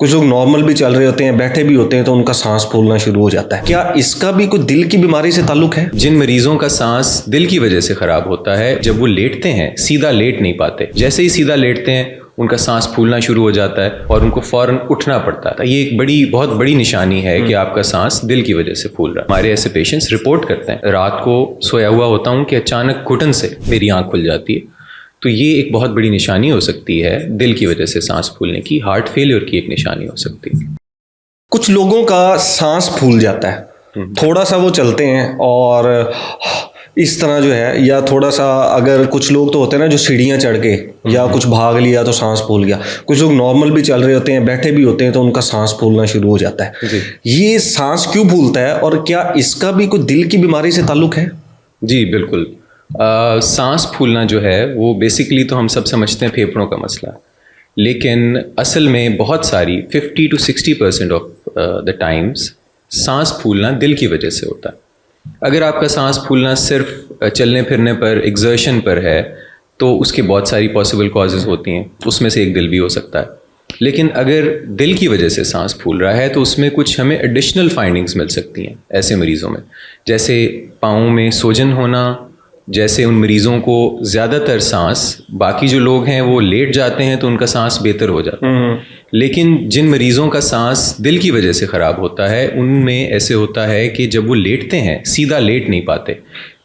कुछ लोग नॉर्मल भी चल रहे होते हैं, बैठे भी होते हैं तो उनका सांस फूलना शुरू हो जाता है। क्या इसका भी कोई दिल की बीमारी से ताल्लुक है? जिन मरीजों का सांस दिल की वजह से खराब होता है, जब वो लेटते हैं सीधा लेट नहीं पाते, जैसे ही सीधा लेटते हैं उनका सांस फूलना शुरू हो जाता है और उनको फौरन उठना पड़ता है। ये एक बहुत बड़ी निशानी है कि आपका सांस दिल की वजह से फूल रहा है। हमारे ऐसे पेशेंट्स रिपोर्ट करते हैं, रात को सोया हुआ होता हूँ कि अचानक घुटन से मेरी आंख खुल जाती है। तो ये एक बहुत बड़ी निशानी हो सकती है दिल की वजह से सांस फूलने की, हार्ट फेलियर की एक निशानी हो सकती है। कुछ लोगों का सांस फूल जाता है, थोड़ा सा वो चलते हैं और इस तरह जो है, या थोड़ा सा अगर कुछ लोग तो होते हैं ना जो सीढ़ियाँ चढ़ के या कुछ भाग लिया तो सांस फूल गया। कुछ लोग नॉर्मल भी चल रहे होते हैं, बैठे भी होते हैं तो उनका सांस फूलना शुरू हो जाता है। ये सांस क्यों फूलता है और क्या इसका भी कोई दिल की बीमारी से ताल्लुक है? जी बिल्कुल। सांस फूलना जो है वो बेसिकली तो हम सब समझते हैं फेफड़ों का मसला, लेकिन असल में बहुत सारी 50 to 60% ऑफ द टाइम्स सांस फूलना दिल की वजह से होता है। अगर आपका सांस फूलना सिर्फ चलने फिरने पर, एक्सर्शन पर है, तो उसके बहुत सारी पॉसिबल कॉजेज़ होती हैं, उसमें से एक दिल भी हो सकता है। लेकिन अगर दिल की वजह से सांस फूल रहा है तो उसमें कुछ हमें एडिशनल फाइंडिंग्स मिल सकती हैं ऐसे मरीज़ों में, जैसे पाँव में सूजन होना, जैसे उन मरीज़ों को ज़्यादातर सांस, बाकी जो लोग हैं वो लेट जाते हैं तो उनका सांस बेहतर हो जाता है, लेकिन जिन मरीज़ों का सांस दिल की वजह से ख़राब होता है उनमें ऐसे होता है कि जब वो लेटते हैं सीधा लेट नहीं पाते,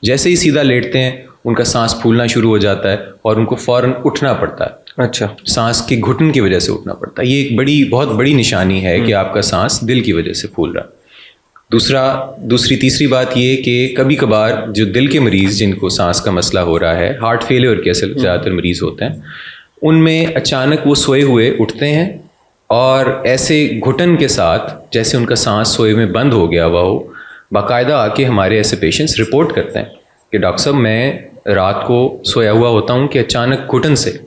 जैसे ही सीधा लेटते हैं उनका सांस फूलना शुरू हो जाता है और उनको फ़ौरन उठना पड़ता है। अच्छा, सांस की घुटन की वजह से उठना पड़ता है। ये एक बहुत बड़ी निशानी है कि आपका सांस दिल की वजह से फूल रहा है। तीसरी बात ये कि कभी कभार जो दिल के मरीज़ जिनको सांस का मसला हो रहा है, हार्ट फेलियर के असल ज़्यादातर मरीज़ होते हैं, उनमें अचानक वो सोए हुए उठते हैं और ऐसे घुटन के साथ जैसे उनका सांस सोए में बंद हो गया हुआ हो, बाकायदा आके हमारे ऐसे पेशेंट्स रिपोर्ट करते हैं कि डॉक्टर साहब मैं रात को सोया हुआ होता हूँ कि अचानक घुटन से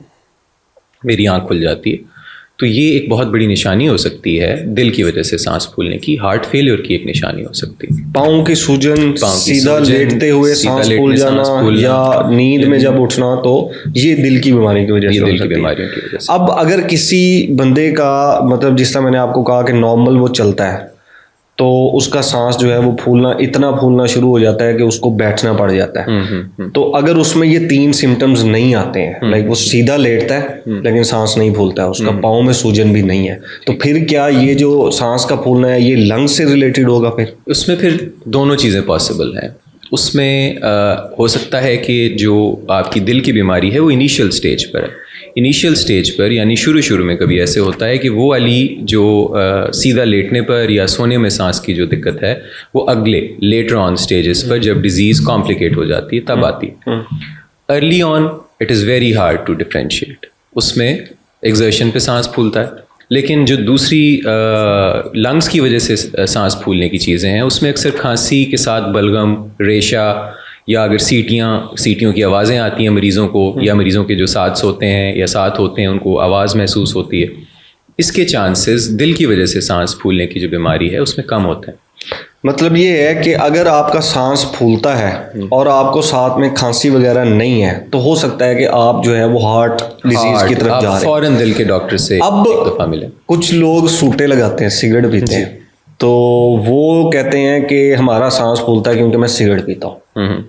मेरी आंख खुल जाती है। तो ये एक बहुत बड़ी निशानी हो सकती है दिल की वजह से सांस फूलने की, हार्ट फेलियर की एक निशानी हो सकती है। पाँव की सूजन, सीधा लेटते हुए सांस फूल जाना या नींद में जब उठना, तो ये दिल की बीमारी की वजह से, दिल की बीमारियों की वजह से। अब अगर किसी बंदे का मतलब, जिस तरह मैंने आपको कहा कि नॉर्मल वो चलता है, तो उसका सांस जो है वो इतना फूलना शुरू हो जाता है कि उसको बैठना पड़ जाता है। तो अगर उसमें ये 3 सिम्टम्स नहीं आते हैं, लाइक वो सीधा लेटता है लेकिन सांस नहीं फूलता है, उसका पाँव में सूजन भी नहीं है, तो फिर क्या ये जो सांस का फूलना है ये लंग से रिलेटेड होगा? फिर उसमें फिर दोनों चीज़ें पॉसिबल हैं। उसमें हो सकता है कि जो आपकी दिल की बीमारी है वो इनिशियल स्टेज पर है। इनिशियल स्टेज पर यानी शुरू में कभी ऐसे होता है कि वो वाली जो सीधा लेटने पर या सोने में सांस की जो दिक्कत है वो अगले लेटर ऑन स्टेजेस पर, जब डिजीज़ कॉम्प्लिकेट हो जाती है, तब आती है। Early on it is very hard to differentiate, उसमें एक्सर्शन पे सांस फूलता है, लेकिन जो दूसरी लंग्स की वजह से सांस फूलने की चीज़ें हैं उसमें अक्सर खांसी के साथ बलगम, रेशा, या अगर सीटियों की आवाज़ें आती हैं मरीज़ों को, या मरीज़ों के जो साथ सोते हैं या साथ होते हैं उनको आवाज़ महसूस होती है, इसके चांसेस दिल की वजह से सांस फूलने की जो बीमारी है उसमें कम होते हैं। मतलब ये है कि अगर आपका सांस फूलता है और आपको साथ में खांसी वगैरह नहीं है तो हो सकता है कि आप जो है वो हार्ट डिजीज की तरफ जा रहे हैं, फौरन दिल के डॉक्टर से अब एक दफ़ा मिले। कुछ लोग सूटे लगाते हैं, सिगरेट पीते हैं, तो वो कहते हैं कि हमारा सांस फूलता है क्योंकि मैं सिगरेट पीता हूँ।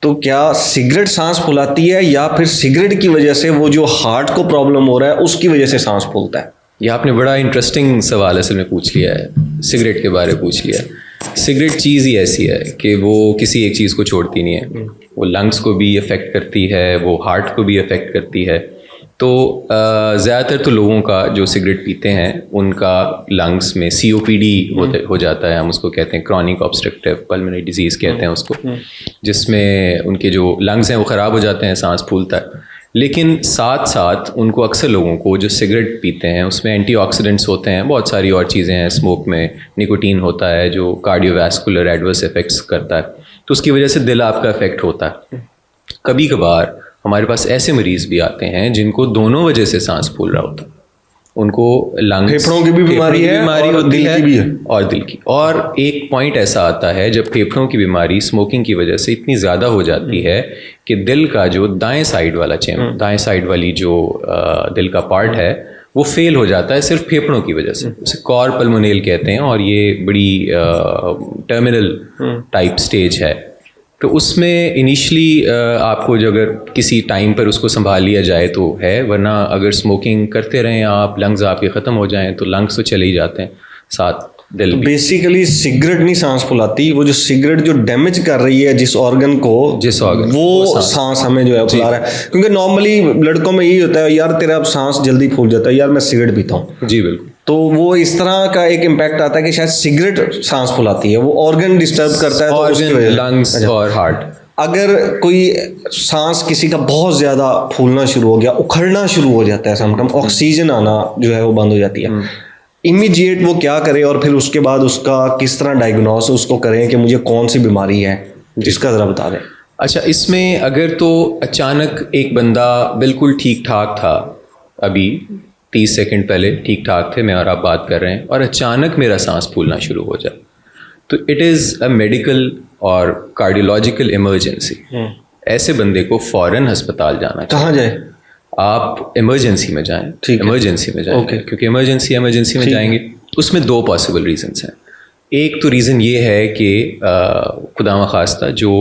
तो क्या सिगरेट सांस फुलाती है या फिर सिगरेट की वजह से वो जो हार्ट को प्रॉब्लम हो रहा है उसकी वजह से सांस फूलता है? ये आपने बड़ा इंटरेस्टिंग सवाल असल में पूछ लिया है, सिगरेट के बारे में पूछ लिया है। सिगरेट चीज़ ही ऐसी है कि वो किसी एक चीज़ को छोड़ती नहीं है, वो लंग्स को भी अफेक्ट करती है, वो हार्ट को भी अफेक्ट करती है। तो ज़्यादातर तो लोगों का जो सिगरेट पीते हैं उनका लंग्स में COPD हो जाता है, हम उसको कहते हैं क्रॉनिक ऑब्स्ट्रक्टिव पल्मोनरी डिजीज़ कहते हैं उसको, जिसमें उनके जो लंग्स हैं वो ख़राब हो जाते हैं, सांस फूलता है। लेकिन साथ साथ उनको अक्सर लोगों को जो सिगरेट पीते हैं उसमें एंटीऑक्सीडेंट्स होते हैं, बहुत सारी और चीज़ें हैं, स्मोक में निकोटीन होता है जो कार्डियोवैस्कुलर एडवर्स इफेक्ट्स करता है, तो उसकी वजह से दिल आपका इफेक्ट होता है। कभी कभार हमारे पास ऐसे मरीज़ भी आते हैं जिनको दोनों वजह से सांस फूल रहा होता है, उनको लंग्स, फेफड़ों की भी बीमारी होती है और दिल की। और एक पॉइंट ऐसा आता है जब फेफड़ों की बीमारी स्मोकिंग की वजह से इतनी ज़्यादा हो जाती है कि दिल का जो दाएं साइड वाला चैम्बर, दाएं साइड वाली जो दिल का पार्ट है वो फेल हो जाता है सिर्फ फेफड़ों की वजह से, उसे कॉर पल्मोनेल कहते हैं, और ये बड़ी टर्मिनल टाइप स्टेज है। तो उसमें इनिशियली आपको जो अगर किसी टाइम पर उसको संभाल लिया जाए तो है, वरना अगर स्मोकिंग करते रहें आप, लंग्स आपके ख़त्म हो जाएं तो लंग्स तो चले ही जाते हैं, साथ दिल भी। बेसिकली सिगरेट नहीं सांस फुलाती, वो जो सिगरेट जो डैमेज कर रही है जिस ऑर्गन को, वो सांस हमें जो है फुला रहा है। क्योंकि नॉर्मली लड़कों में यही होता है, यार तेरा अब सांस जल्दी फूल जाता है, यार मैं सिगरेट पीता हूँ। जी बिल्कुल। तो वो इस तरह का एक इम्पैक्ट आता है कि शायद सिगरेट सांस फुलाती है, वो ऑर्गन डिस्टर्ब करता है, तो उसकी वजह से लंग्स और हार्ट। अगर कोई सांस किसी का बहुत ज़्यादा फूलना शुरू हो गया, उखड़ना शुरू हो जाता है, समटाइम ऑक्सीजन आना जो है वो बंद हो जाती है, इमीडिएट वो क्या करे, और फिर उसके बाद उसका किस तरह डायग्नोस उसको करें कि मुझे कौन सी बीमारी है, जिसका ज़रा बता दें। अच्छा, इसमें अगर तो अचानक एक बंदा बिल्कुल ठीक ठाक था, अभी 30 सेकंड पहले ठीक ठाक थे, मैं और आप बात कर रहे हैं, और अचानक मेरा सांस फूलना शुरू हो जाए, तो इट इज़ अ मेडिकल और कार्डियोलॉजिकल इमरजेंसी। ऐसे बंदे को फ़ौरन अस्पताल जाना चाहिए। कहाँ जाए? आप इमरजेंसी में जाएं, इमरजेंसी में जाएं, क्योंकि इमरजेंसी में जाएंगे, उसमें दो पॉसिबल रीजंस हैं। एक तो रीज़न ये है कि खुदा खास्ता जो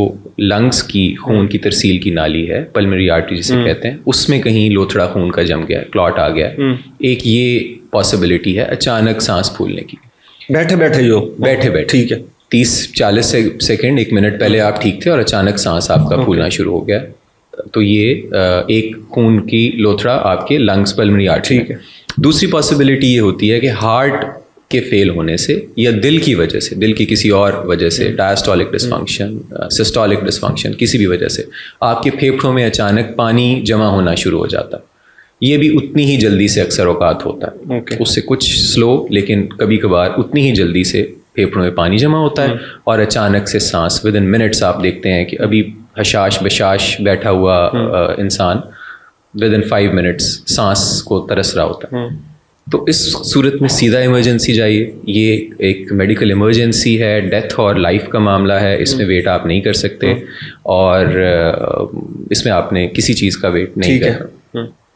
लंग्स की खून की तरसील की नाली है, पल्मोनरी आर्टरी जिसे कहते हैं, उसमें कहीं लोथड़ा खून का जम गया है, क्लॉट आ गया है। एक ये पॉसिबिलिटी है अचानक सांस फूलने की, बैठे बैठे ठीक है, 30-40 सेकेंड 1 मिनट पहले आप ठीक थे और अचानक सांस आपका फूलना शुरू हो गया, तो ये एक खून की लोथड़ा आपके लंग्स, पल्मोनरी आर्टरी। ठीक है। दूसरी पॉसिबिलिटी ये होती है कि हार्ट के फेल होने से या दिल की वजह से, दिल की किसी और वजह से, डायस्टोलिक डिस्फंक्शन, सिस्टोलिक डिस्फंक्शन, किसी भी वजह से आपके फेफड़ों में अचानक पानी जमा होना शुरू हो जाता है। ये भी उतनी ही जल्दी से अक्सर औकात होता है, उससे कुछ स्लो, लेकिन कभी कभार उतनी ही जल्दी से फेफड़ों में पानी जमा होता है, और अचानक से सांस विद इन मिनट्स, आप देखते हैं कि अभी हशाश बशाश बैठा हुआ इंसान विद इन 5 मिनट्स सांस को तरस रहा होता है। तो इस सूरत में सीधा इमरजेंसी जाइए। ये एक मेडिकल इमरजेंसी है, डेथ और लाइफ का मामला है, इसमें वेट आप नहीं कर सकते, और इसमें आपने किसी चीज़ का वेट नहीं करना,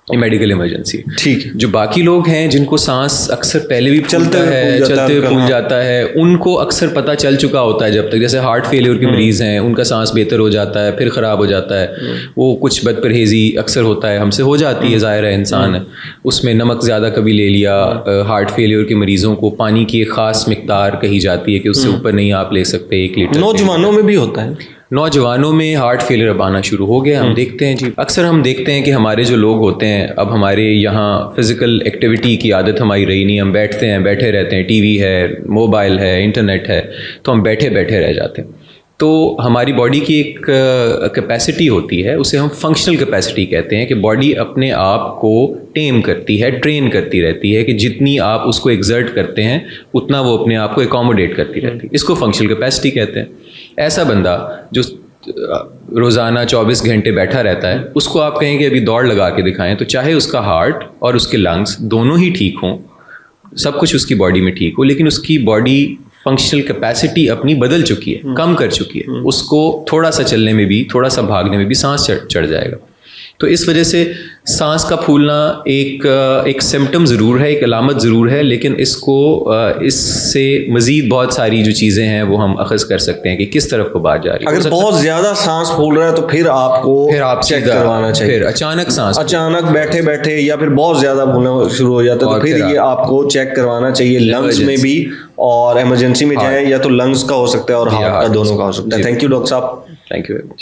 ये मेडिकल इमरजेंसी। ठीक है। जो बाकी लोग हैं जिनको सांस अक्सर पहले भी चलते हुए फूल जाता है, उनको अक्सर पता चल चुका होता है जब तक, जैसे हार्ट फेलियर के मरीज़ हैं, उनका सांस बेहतर हो जाता है फिर ख़राब हो जाता है, वो कुछ बदपरहेज़ी अक्सर होता है, हमसे हो जाती है, ज़ाहिर है इंसान है, उसमें नमक ज़्यादा कभी ले लिया। हार्ट फेलियर के मरीज़ों को पानी की एक ख़ास मिकदार कही जाती है कि उससे ऊपर नहीं आप ले सकते, 1 लीटर। नौजवानों में भी होता है, नौजवानों में हार्ट फेलियर अब आना शुरू हो गया, हम देखते हैं जी। अक्सर हम देखते हैं कि हमारे जो लोग होते हैं, अब हमारे यहाँ फिज़िकल एक्टिविटी की आदत हमारी रही नहीं, हम बैठते हैं, बैठे रहते हैं, टीवी है, मोबाइल है, इंटरनेट है, तो हम बैठे बैठे रह जाते हैं। तो हमारी बॉडी की एक कैपेसिटी होती है, उसे हम फंक्शनल कैपेसिटी कहते हैं, कि बॉडी अपने आप को टेम करती है, ट्रेन करती रहती है, कि जितनी आप उसको एग्जर्ट करते हैं उतना वो अपने आप को एकोमोडेट करती रहती है, इसको फंक्शनल कैपेसिटी कहते हैं। ऐसा बंदा जो रोज़ाना 24 घंटे बैठा रहता है, उसको आप कहें कि अभी दौड़ लगा के दिखाएं, तो चाहे उसका हार्ट और उसके लंग्स दोनों ही ठीक हों, सब कुछ उसकी बॉडी में ठीक हो, लेकिन उसकी बॉडी फंक्शनल कैपेसिटी अपनी बदल चुकी है, कम कर चुकी है, उसको थोड़ा सा चलने में भी, थोड़ा सा भागने में भी सांस चढ़ जाएगा। तो इस वजह से सांस का फूलना एक सिम्टम ज़रूर है, एक अलामत ज़रूर है, लेकिन इससे मज़ीद बहुत सारी जो चीज़ें हैं वो हम अखज़ कर सकते हैं कि किस तरफ को बात जा रही है। अगर बहुत ज़्यादा सांस फूल रहा है तो फिर आप चेक करवाना चाहिए। फिर अचानक बैठे बैठे या फिर बहुत ज़्यादा फूलना शुरू हो जाता है, तो फिर ये आपको चेक करवाना चाहिए, लंग्स में भी, और इमरजेंसी में जाएं, या तो लंग्स का हो सकता है और हार्ट का, दोनों का हो सकता है। थैंक यू डॉक्टर साहब। Thank you very much.